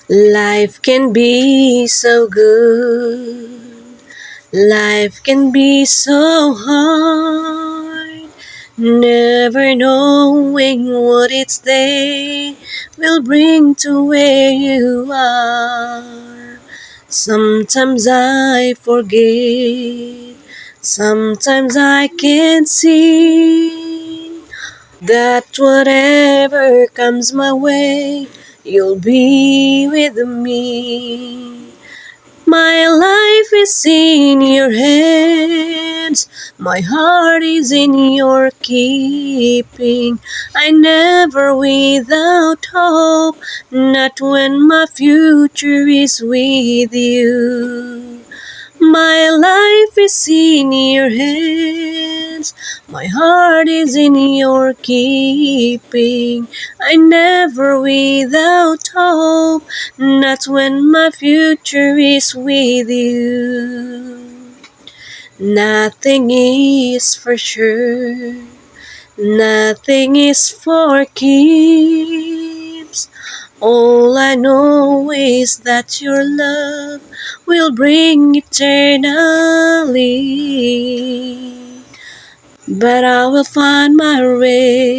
Life can be so good. Life can be so hard. Never knowing what each day will bring to where you are. Sometimes I forget. Sometimes I can't see that whatever comes my way, you'll be with me. My life is in your hands, my heart is in your keeping. I never without hope, not when my future is with you. My life is in your hands, my heart is in your keeping. I never without hope, not when my future is with you. Nothing is for sure, nothing is for keeps. All I know is that your love will bring eternally. But I will find my rest